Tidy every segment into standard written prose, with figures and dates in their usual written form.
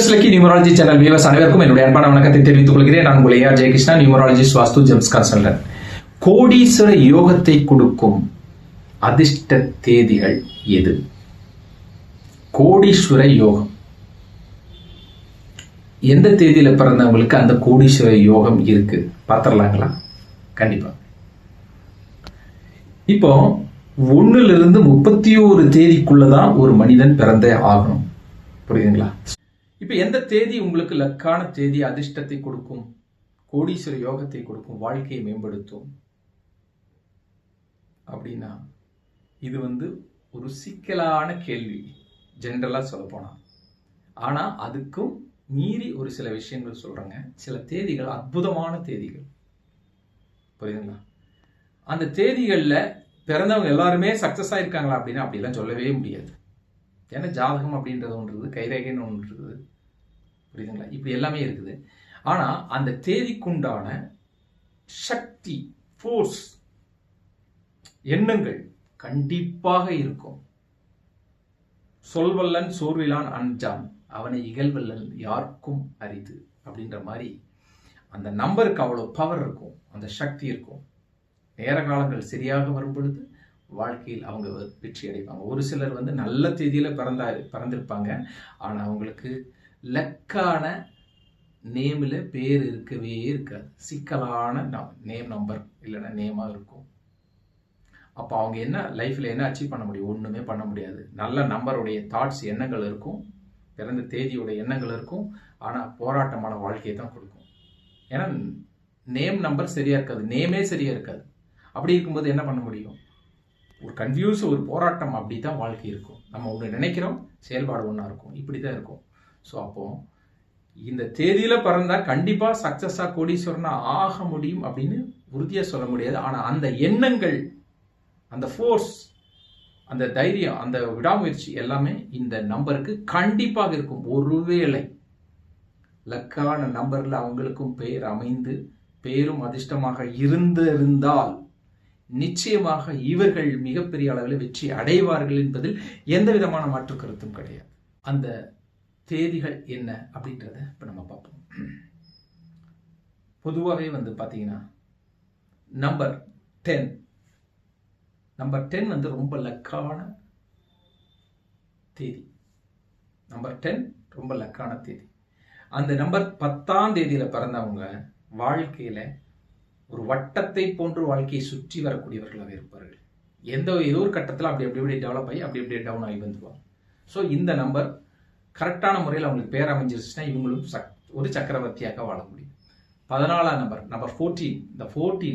Success lucky numerology channel viewers அனைவருக்கும் என்னுடைய அன்பான வணக்கத்தை தெரிவித்துக் கொள்கிறேன். நான் உங்கள் ஏஆர் ஜெயகிருஷ்ணா, நியூமராலஜிஸ்ட், வாஸ்து ஜெம்ஸ் கன்சல்டன்ட். கோடீஸ்வர யோகத்தை கொடுக்கும் அதிர்ஷ்ட தேதிகள் எது? கோடீஸ்வர யோகம் எந்த தேதியில பிறந்தவங்களுக்கு அந்த கோடீஸ்வர யோகம் இருக்கு பார்த்துடலாங்களா? கண்டிப்பா. இப்போ 1 to 31 தேதிக்குள்ளதான் ஒரு மனிதன் பிறந்தே ஆகணும். புரியுதுங்களா? இப்ப எந்த தேதி உங்களுக்கு லக்கான தேதி, அதிர்ஷ்டத்தை கொடுக்கும், கோடீஸ்வர யோகத்தை கொடுக்கும், வாழ்க்கையை மேம்படுத்தும் அப்படின்னா இது ஒரு சிக்கலான கேள்வி ஜென்ரலா சொல்ல போனா. ஆனா அதுக்கும் மீறி ஒரு சில விஷயங்கள் சொல்றேங்க. சில தேதிகள் அற்புதமான தேதிகள். புரியுதுங்களா? அந்த தேதிகள்ல பிறந்தவங்க எல்லாருமே சக்சஸ் ஆயிருக்காங்களா அப்படின்னா அப்படிலாம் சொல்லவே முடியாது. ஏன்னா ஜாதகம் அப்படின்றது ஒன்று இருக்குது, கைரேகைன்னு ஒன்று இருக்குது. புரியுதுங்களா? இப்படி எல்லாமே இருக்குது. ஆனா அந்த தேதிக்குண்டான சக்தி, ஃபோர்ஸ், எண்ணங்கள் கண்டிப்பாக இருக்கும். சொல்வல்லன் சோர்விலான் அஞ்சான், அவனை இகழ்வல்லன் யாருக்கும் அரிது அப்படின்ற மாதிரி அந்த நம்பருக்கு அவ்வளோ பவர் இருக்கும், அந்த சக்தி இருக்கும். நேர காலங்கள் சரியாக வரும் பொழுது வாழ்க்கையில் அவங்க வெற்றி அடைவாங்க. ஒரு சிலர் நல்ல தேதியில பிறந்திருப்பாங்க. ஆனா அவங்களுக்கு லக்கான நேம்ல பேர் இருக்கவே இருக்காது. சிக்கலான நேம் நம்பர் இல்லைன்னா நேமா இருக்கும். அப்போ அவங்க என்ன லைஃப்ல என்ன அச்சீவ் பண்ண முடியும்? ஒண்ணுமே பண்ண முடியாது. நல்ல நம்பருடைய தாட்ஸ், எண்ணங்கள் இருக்கும், பிறந்த தேதியோட எண்ணங்கள் இருக்கும். ஆனா போராட்டமான வாழ்க்கையை தான் கொடுக்கும். ஏன்னா நேம் நம்பர் சரியா இருக்காது, நேமே சரியா இருக்காது. அப்படி இருக்கும்போது என்ன பண்ண முடியும்? ஒரு கன்ஃபியூஸ், ஒரு போராட்டம். அப்படி தான் வாழ்க்கை இருக்கும். நம்ம ஒன்று நினைக்கிறோம், செயல்பாடு ஒன்றா இருக்கும். இப்படி தான் இருக்கும். ஸோ அப்போ இந்த தேதியில பிறந்தா கண்டிப்பா சக்சஸா கோடீஸ்வரனா ஆக முடியும் அப்படின்னு உறுதியா சொல்ல முடியாது. ஆனா அந்த எண்ணங்கள், அந்த ஃபோர்ஸ், அந்த தைரியம், அந்த விடாமுயற்சி எல்லாமே இந்த நம்பருக்கு கண்டிப்பாக இருக்கும். ஒருவேளை லக்கான நம்பர்ல அவங்களுக்கும் பெயர் அமைந்து பேரும் அதிர்ஷ்டமாக இருந்திருந்தால் நிச்சயமாக இவர்கள் மிகப்பெரிய அளவில் வெற்றி அடைவார்கள் என்பதில் எந்த விதமான மாற்று கருத்தும் கிடையாது. அந்த தேதிகள் என்ன அப்படின்றத இப்ப நம்ம பார்ப்போம். பொதுவாகவே பாத்தீங்கன்னா நம்பர் 10 ரொம்ப லக்கான தேதி. நம்பர் 10 ரொம்ப லக்கான தேதி. அந்த நம்பர் 10ஆம் தேதியில பிறந்தவங்க வாழ்க்கையில ஒரு வட்டத்தை போன்று வாழ்க்கையை சுற்றி வரக்கூடியவர்களாக இருப்பார்கள். ஏதோ ஒரு கட்டத்தில் அப்படி டெவலப் ஆகி அப்படி டவுன் ஆகி வந்துடுவாங்க. ஸோ இந்த நம்பர் கரெக்டான முறையில் அவங்களுக்கு பேர் அமைஞ்சிருச்சுன்னா இவங்களும் ஒரு சக்கரவர்த்தியாக வாழ முடியும். 14ஆம் நம்பர் 14. இந்த 14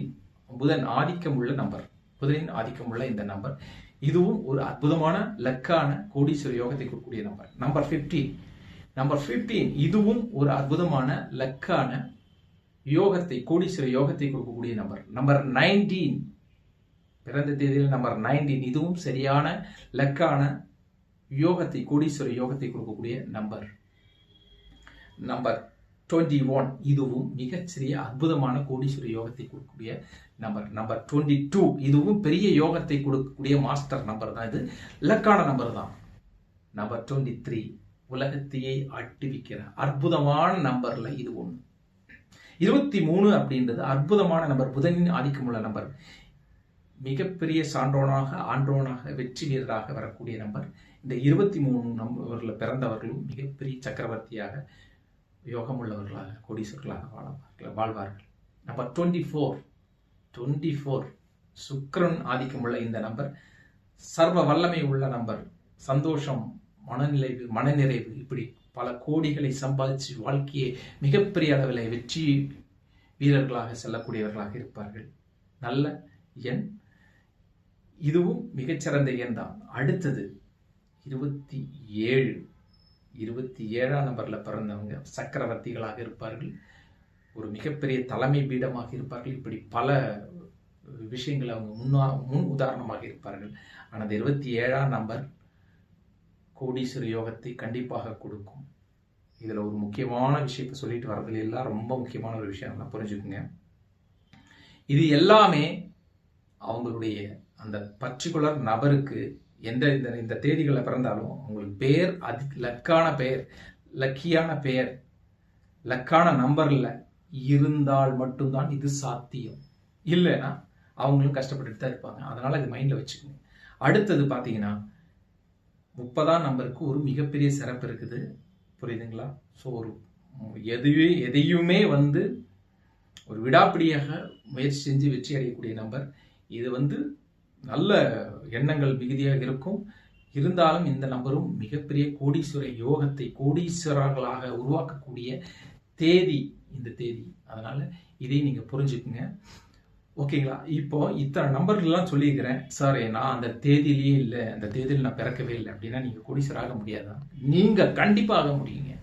புதன் ஆதிக்கம் உள்ள நம்பர், புதனின் ஆதிக்கம் உள்ள இந்த நம்பர், இதுவும் ஒரு அற்புதமான லக்கான கோடீஸ்வர யோகத்தை கொடுக்கக்கூடிய நம்பர். நம்பர் 15 இதுவும் ஒரு அற்புதமான லக்கான யோகத்தை, கோடீஸ்வர யோகத்தை கொடுக்கக்கூடிய நம்பர். நம்பர் 19 பிறந்த தேதியில் நம்பர் 19 இதுவும் சரியான லக்கான யோகத்தை, கோடீஸ்வர யோகத்தை கொடுக்கக்கூடிய நம்பர். நம்பர் 21 இதுவும் மிகச்சிறிய அற்புதமான கோடீஸ்வர யோகத்தை கொடுக்கக்கூடிய நம்பர். நம்பர் 22 இதுவும் பெரிய யோகத்தை கொடுக்கக்கூடிய மாஸ்டர் நம்பர் தான். இது லக்கான நம்பர் தான். நம்பர் 23 உலகத்தையே அட்டுவிக்கிற அற்புதமான நம்பர்ல இது ஒன்று. 23 அப்படின்றது அற்புதமான நம்பர், புதனின் ஆதிக்கமுள்ள நம்பர். மிகப்பெரிய சான்றோனாக, ஆன்றோனாக, வெற்றி வீரராக வரக்கூடிய நம்பர். இந்த 23 நம்பர்ல பிறந்தவர்களும் மிகப்பெரிய சக்கரவர்த்தியாக, யோகமுள்ளவர்களாக, கோடீஸ்வரர்களாக வாழ்வார்கள். நம்பர் 24 சுக்கிரன் ஆதிக்கமுள்ள இந்த நம்பர் சர்வ வல்லமை உள்ள நம்பர். சந்தோஷம், மனநிறைவு, இப்படி பல கோடிகளை சம்பாதிச்சு வாழ்க்கையை மிகப்பெரிய அளவில் வெற்றி வீரர்களாக செல்லக்கூடியவர்களாக இருப்பார்கள். நல்ல எண், இதுவும் மிகச்சிறந்த எண் தான். அடுத்தது 27ஆம் நம்பர்ல பிறந்தவங்க சக்கரவர்த்திகளாக இருப்பார்கள். ஒரு மிகப்பெரிய தலைமை பீடமாக இருப்பார்கள். இப்படி பல விஷயங்கள் அவங்க முன் உதாரணமாக இருப்பார்கள். ஆனால் 27ஆம் நம்பர் கோடீஸ்வர யோகத்தை கண்டிப்பாக கொடுக்கும். இதுல ஒரு முக்கியமான விஷயத்தை சொல்லிட்டு வரதுல எல்லாம் ரொம்ப முக்கியமான ஒரு விஷயம் புரிஞ்சுக்குங்க. இது எல்லாமே அவங்களுடைய அந்த பர்டிகுலர் நபருக்கு இந்த தேதிகளில் பிறந்தாலும் அவங்களுக்கு பேர் லக்கான பெயர், லக்கியான பெயர், லக்கான நம்பர்ல இருந்தால் மட்டும்தான் இது சாத்தியம். இல்லைன்னா அவங்களும் கஷ்டப்பட்டுட்டு தான் இருப்பாங்க. அதனால இது மைண்ட்ல வச்சுக்கோங்க. அடுத்தது பார்த்தீங்கன்னா 30ஆம் நம்பருக்கு ஒரு மிகப்பெரிய சிறப்பு இருக்குது. புரியுதுங்களா? ஸோ ஒரு எதையுமே வந்து ஒரு விடாப்பிடியாக முயற்சி செஞ்சு வெற்றி அடையக்கூடிய நம்பர் இது. நல்ல எண்ணங்கள் மிகுதியாக இருக்கும். இருந்தாலும் இந்த நம்பரும் மிகப்பெரிய கோடீஸ்வர யோகத்தை, கோடீஸ்வரர்களாக உருவாக்கக்கூடிய தேதி இந்த தேதி. அதனால இதை நீங்க புரிஞ்சுக்குங்க. ஓகேங்களா? இப்போ இத்தனை நம்பர்கள்லாம் சொல்லியிருக்கிறேன் சார், நான் அந்த தேதியிலேயே இல்லை, அந்த தேதியில் நான் பிறக்கவே இல்லை அப்படின்னா நீங்க கோடீஸ்வரர் ஆக முடியாதா? நீங்க கண்டிப்பா ஆக முடியுங்க.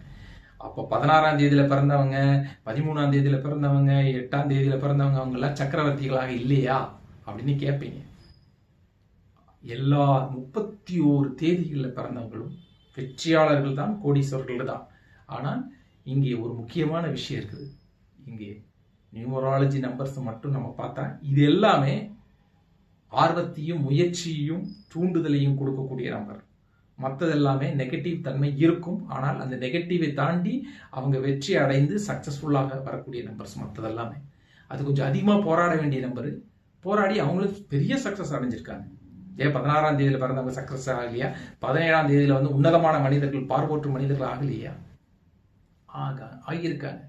அப்போ 16ஆம் தேதியில பிறந்தவங்க, 13ஆம் தேதியில பிறந்தவங்க, 8ஆம் தேதியில பிறந்தவங்க அவங்க எல்லாம் சக்கரவர்த்திகளாக இல்லையா அப்படின்னு கேட்பீங்க. எல்லா 31 தேதிகளில் பிறந்தவங்களும் வெற்றியாளர்கள் தான், கோடீஸ்வரர்கள் தான். ஆனால் இங்கே ஒரு முக்கியமான விஷயம் இருக்குது. இங்கே நியூமராலஜி நம்பர்ஸ் மட்டும் நம்ம பார்த்தா இது எல்லாமே ஆர்வத்தையும் முயற்சியையும் தூண்டுதலையும் கொடுக்கக்கூடிய நம்பர். மற்றது எல்லாமே நெகட்டிவ் தன்மை இருக்கும். ஆனால் அந்த நெகட்டிவை தாண்டி அவங்க வெற்றி அடைந்து சக்சஸ்ஃபுல்லாக வரக்கூடிய நம்பர்ஸ் மற்றதெல்லாமே. அது கொஞ்சம் அதிகமாக போராட வேண்டிய நம்பரு. போராடி அவங்களும் பெரிய சக்சஸ் அடைஞ்சிருக்காங்க. ஏன் 16ஆம் தேதியில் பிறந்தவங்க சக்சஸ் ஆகலையா? 17ஆம் தேதியில் உன்னதமான மனிதர்கள், பார்வோற்று மனிதர்கள் ஆகலையா? ஆகியிருக்காங்க.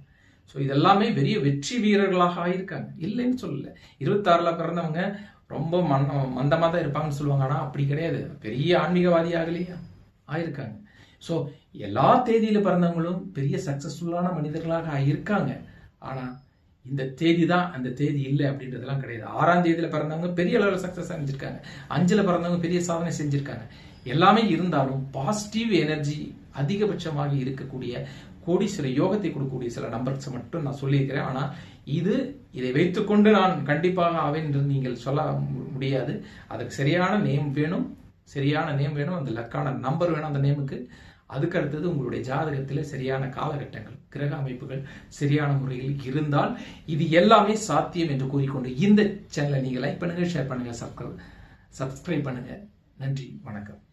ஸோ இதெல்லாமே பெரிய வெற்றி வீரர்களாக ஆகியிருக்காங்க, இல்லைன்னு சொல்லல. 26ல் பிறந்தவங்க ரொம்ப மந்தமாக தான் இருப்பாங்கன்னு சொல்லுவாங்க. ஆனால் அப்படி கிடையாது. பெரிய ஆன்மீகவாதி ஆகலையா? ஆயிருக்காங்க. ஸோ எல்லா தேதியில் பிறந்தவங்களும் பெரிய சக்சஸ்ஃபுல்லான மனிதர்களாக ஆகியிருக்காங்க. ஆனால் இந்த தேதி தான் அந்த தேதி இல்லை அப்படின்றதெல்லாம் கிடையாது. 6ஆம் தேதியில் பிறந்தவங்க பெரிய அளவில் சக்சஸ் அடைஞ்சிருக்காங்க. 5ல் பிறந்தவங்க பெரிய சாதனை செஞ்சிருக்காங்க. எல்லாமே இருந்தாலும் பாசிட்டிவ் எனர்ஜி அதிகபட்சமாக இருக்கக்கூடிய கோடீஸ்வர யோகத்தை கொடுக்கக்கூடிய சில நம்பர்ஸ் மட்டும் நான் சொல்லியிருக்கிறேன். ஆனால் இதை வைத்துக்கொண்டு நான் கண்டிப்பாக ஆவேன் என்று நீங்கள் சொல்ல முடியாது. அதுக்கு சரியான நேம் வேணும், அந்த லக்கான நம்பர் வேணும் அந்த நேமுக்கு. அதுக்கு அடுத்தது உங்களுடைய ஜாதகத்தில் சரியான காலகட்டங்கள், கிரக அமைப்புகள் சரியான முறையில் இருந்தால் இது எல்லாமே சாத்தியம் என்று கூறிக்கொண்டு இந்த சேனலை நீங்கள் லைக் பண்ணுங்க, ஷேர் பண்ணுங்க, சப்ஸ்கிரைப் பண்ணுங்க. நன்றி, வணக்கம்.